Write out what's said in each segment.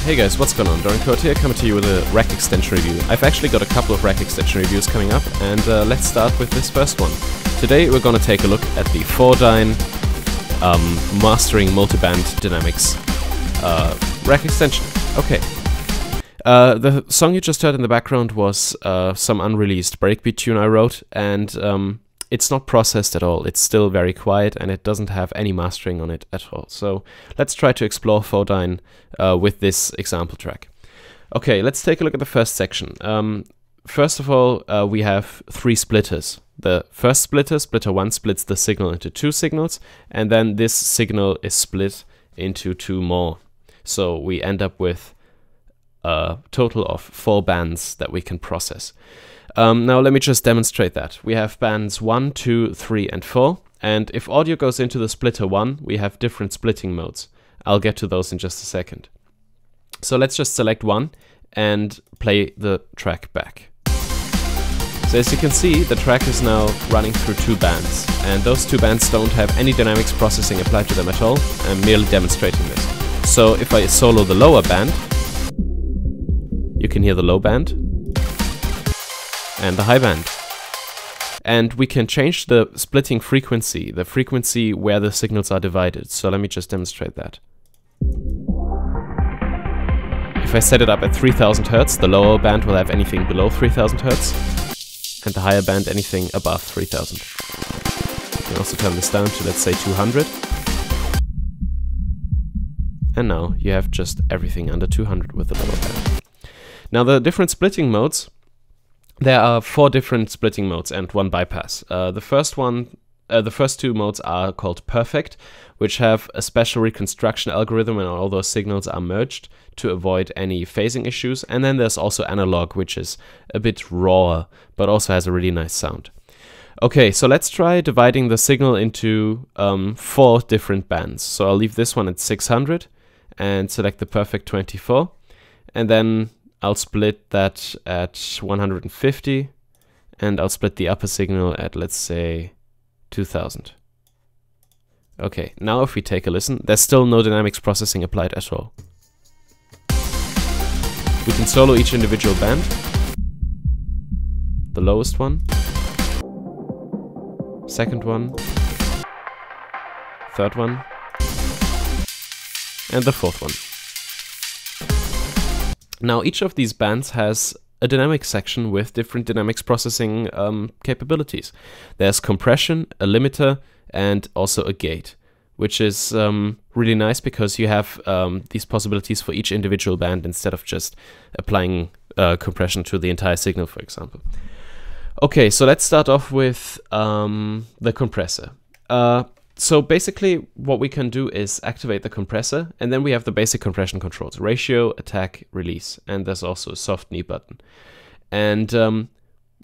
Hey guys, what's going on? Code here, coming to you with a rack extension review. I've actually got a couple of rack extension reviews coming up, and let's start with this first one. Today we're going to take a look at the Fnordine mastering multiband dynamics rack extension. Okay. The song you just heard in the background was some unreleased breakbeat tune I wrote, and it's not processed at all. It's still very quiet, and it doesn't have any mastering on it at all. So let's try to explore Fnordine with this example track. Okay, let's take a look at the first section. First of all, we have three splitters. The first splitter, splitter 1, splits the signal into two signals, and then this signal is split into two more. So we end up with a total of 4 bands that we can process. Now let me just demonstrate that. We have bands 1, 2, 3, and 4, and if audio goes into the splitter 1, we have different splitting modes. I'll get to those in just a second. So let's just select 1 and play the track back. So as you can see, the track is now running through 2 bands, and those 2 bands don't have any dynamics processing applied to them at all. I'm merely demonstrating this. So if I solo the lower band, you can hear the low band and the high band. And we can change the splitting frequency, the frequency where the signals are divided. So let me just demonstrate that. If I set it up at 3000 Hertz, the lower band will have anything below 3000 Hertz, and the higher band anything above 3000. You can also turn this down to, let's say, 200. And now you have just everything under 200 with the lower band. Now the different splitting modes, there are 4 different splitting modes and 1 bypass. The first 2 modes are called perfect, which have a special reconstruction algorithm and all those signals are merged to avoid any phasing issues. And then there's also analog, which is a bit rawer, but also has a really nice sound. Okay, so let's try dividing the signal into 4 different bands. So I'll leave this one at 600 and select the perfect 24, and then I'll split that at 150, and I'll split the upper signal at, let's say, 2000. Okay, now if we take a listen, there's still no dynamics processing applied at all. We can solo each individual band. The lowest one, second one, third one, and the fourth one. Now each of these bands has a dynamics section with different dynamics processing capabilities. There's compression, a limiter, and also a gate, which is really nice because you have these possibilities for each individual band instead of just applying compression to the entire signal, for example. Okay, so let's start off with the compressor. So basically what we can do is activate the compressor, and then we have the basic compression controls: ratio, attack, release, and there's also a soft knee button. And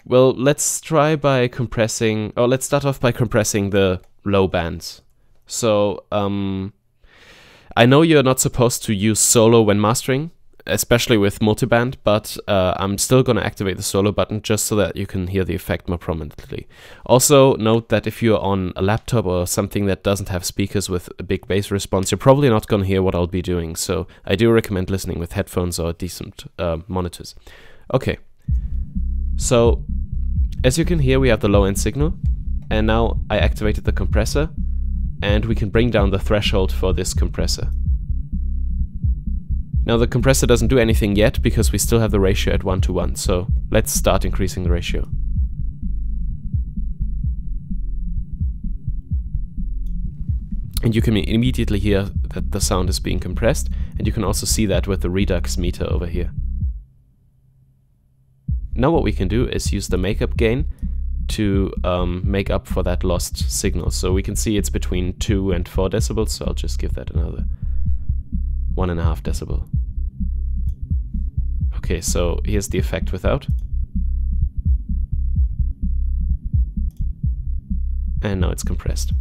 well, let's try by compressing, or let's start off by compressing the low bands. So I know you're not supposed to use solo when mastering, especially with multiband, but I'm still going to activate the solo button just so that you can hear the effect more prominently. Also note that if you're on a laptop or something that doesn't have speakers with a big bass response, you're probably not going to hear what I'll be doing, so I do recommend listening with headphones or decent monitors. Okay, so as you can hear, we have the low end signal, and now I activated the compressor, and we can bring down the threshold for this compressor. Now the compressor doesn't do anything yet because we still have the ratio at 1:1, so let's start increasing the ratio. And you can immediately hear that the sound is being compressed, and you can also see that with the redux meter over here. Now what we can do is use the makeup gain to make up for that lost signal. So we can see it's between 2 and 4 decibels, so I'll just give that another 1.5 decibel. Okay, so here's the effect without. And now it's compressed.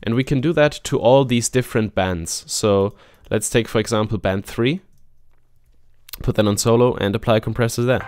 And we can do that to all these different bands. So let's take, for example, band 3, put that on solo, and apply a compressor there.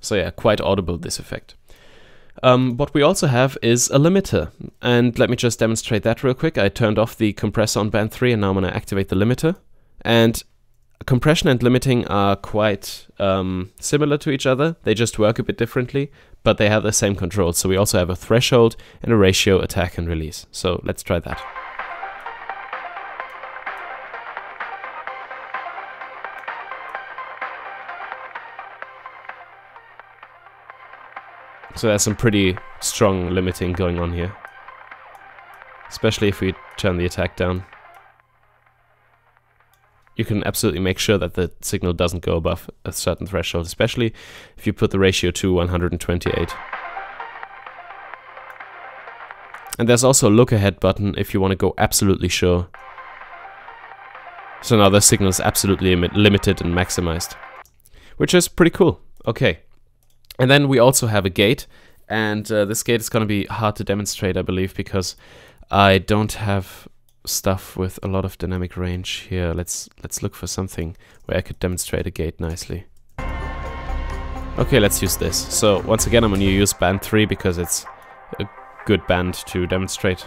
So yeah, quite audible, this effect. What we also have is a limiter, and let me just demonstrate that real quick. I turned off the compressor on band 3, and now I'm going to activate the limiter. And compression and limiting are quite similar to each other. They just work a bit differently, but they have the same controls. So we also have a threshold and a ratio, attack and release. So let's try that. So there's some pretty strong limiting going on here, especially if we turn the attack down. You can absolutely make sure that the signal doesn't go above a certain threshold, especially if you put the ratio to 128. And there's also a look ahead button if you want to go absolutely sure. So now the signal is absolutely limited and maximized, which is pretty cool. Okay. And then we also have a gate, and this gate is going to be hard to demonstrate, I believe, because I don't have stuff with a lot of dynamic range here. Let's look for something where I could demonstrate a gate nicely. Okay, let's use this. So once again, I'm going to use band 3 because it's a good band to demonstrate.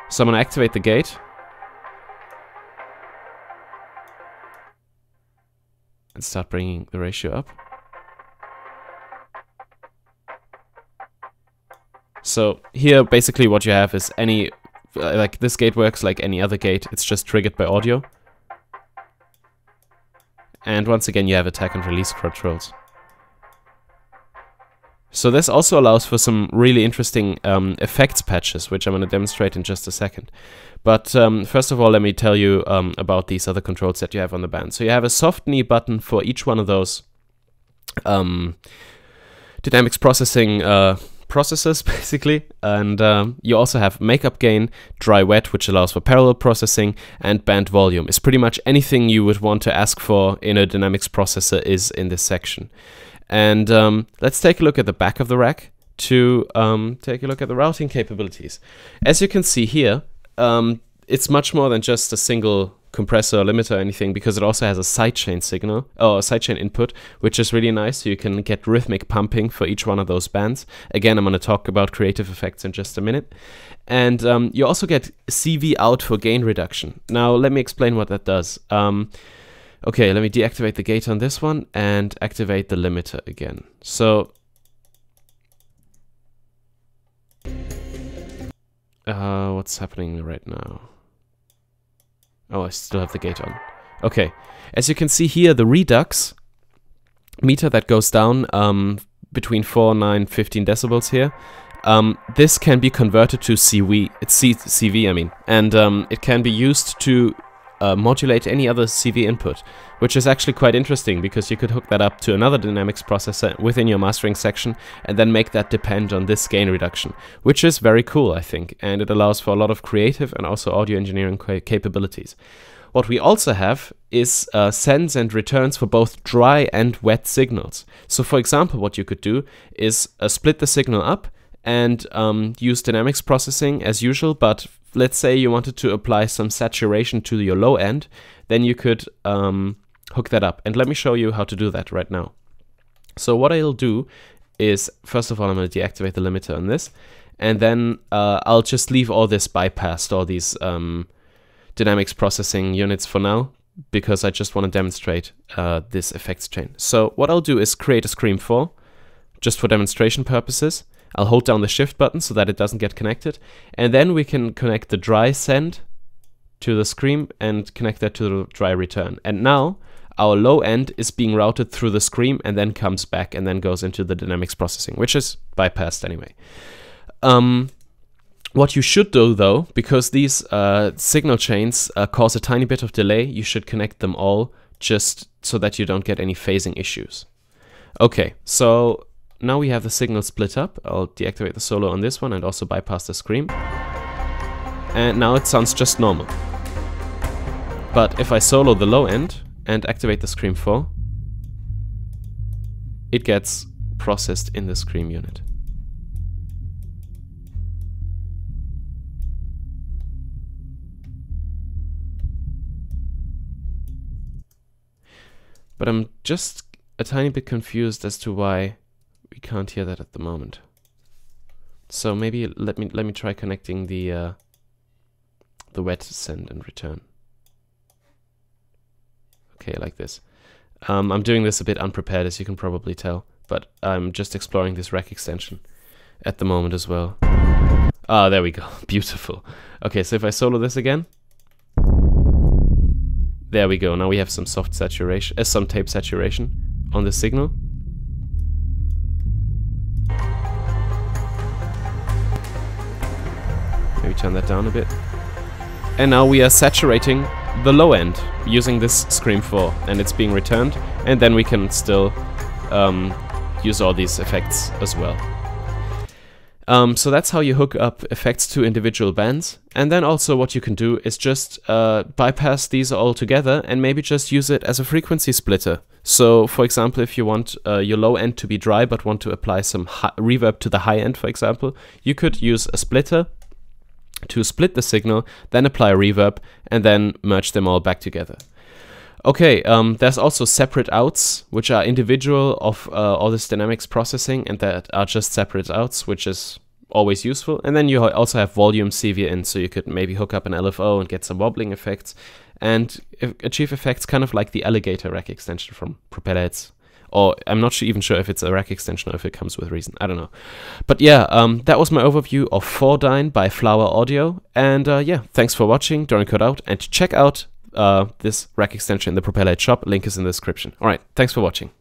So I'm going to activate the gate. And start bringing the ratio up. So here basically what you have is any, like this gate works like any other gate, it's just triggered by audio. And once again you have attack and release controls. So this also allows for some really interesting effects patches, which I'm going to demonstrate in just a second. But first of all, let me tell you about these other controls that you have on the band. So you have a soft knee button for each one of those dynamics processing processors, basically. And you also have makeup gain, dry wet, which allows for parallel processing, and band volume. It's pretty much anything you would want to ask for in a dynamics processor is in this section. And let's take a look at the back of the rack to take a look at the routing capabilities. As you can see here, it's much more than just a single compressor or limiter or anything, because it also has a sidechain signal, or a sidechain input, which is really nice. So you can get rhythmic pumping for each one of those bands. Again, I'm going to talk about creative effects in just a minute. And you also get CV out for gain reduction. Now, let me explain what that does. Okay, let me deactivate the gate on this one and activate the limiter again. So, what's happening right now? Oh, I still have the gate on. Okay, as you can see here, the redux meter that goes down between 4, 9, 15 decibels here, this can be converted to CV, I mean, and it can be used to modulate any other CV input, which is actually quite interesting, because you could hook that up to another dynamics processor within your mastering section and then make that depend on this gain reduction, which is very cool, I think, and it allows for a lot of creative and also audio engineering capabilities. What we also have is sends and returns for both dry and wet signals. So for example, what you could do is split the signal up and use dynamics processing as usual, but let's say you wanted to apply some saturation to your low end, then you could hook that up. And let me show you how to do that right now. So what I'll do is, first of all, I'm going to deactivate the limiter on this, and then I'll just leave all this bypassed, all these dynamics processing units for now, because I just want to demonstrate this effects chain. So what I'll do is create a Scream 4, just for demonstration purposes. I'll hold down the shift button so that it doesn't get connected, and then we can connect the dry send to the Scream and connect that to the dry return. And now our low end is being routed through the Scream and then comes back and then goes into the dynamics processing, which is bypassed anyway. What you should do though, because these signal chains cause a tiny bit of delay, you should connect them all just so that you don't get any phasing issues. Okay, so now we have the signal split up. I'll deactivate the solo on this one and also bypass the Scream. And now it sounds just normal. But if I solo the low end and activate the Scream 4, it gets processed in the Scream unit. But I'm just a tiny bit confused as to why we can't hear that at the moment. So maybe let me try connecting the wet send and return. Okay, like this. I'm doing this a bit unprepared, as you can probably tell, but I'm just exploring this rec extension at the moment as well. Ah, there we go. Beautiful. Okay, so if I solo this again, there we go. Now we have some soft saturation, some tape saturation on the signal. Maybe turn that down a bit. And now we are saturating the low end using this Scream 4, and it's being returned, and then we can still use all these effects as well. So that's how you hook up effects to individual bands, and then also what you can do is just bypass these all together and maybe just use it as a frequency splitter. So for example, if you want your low end to be dry but want to apply some reverb to the high end, for example, you could use a splitter to split the signal, then apply a reverb, and then merge them all back together. Okay, there's also separate outs, which are individual of all this dynamics processing, and that are just separate outs, which is always useful. And then you also have volume CV in, so you could maybe hook up an LFO and get some wobbling effects, and achieve effects kind of like the alligator rack extension from Propellerheads. Or I'm not even sure if it's a rack extension or if it comes with Reason. I don't know. But yeah, that was my overview of Fnordine by Flower Audio. And yeah, thanks for watching. Don't code out. And check out this rack extension in the Propellerhead shop. Link is in the description. Alright, thanks for watching.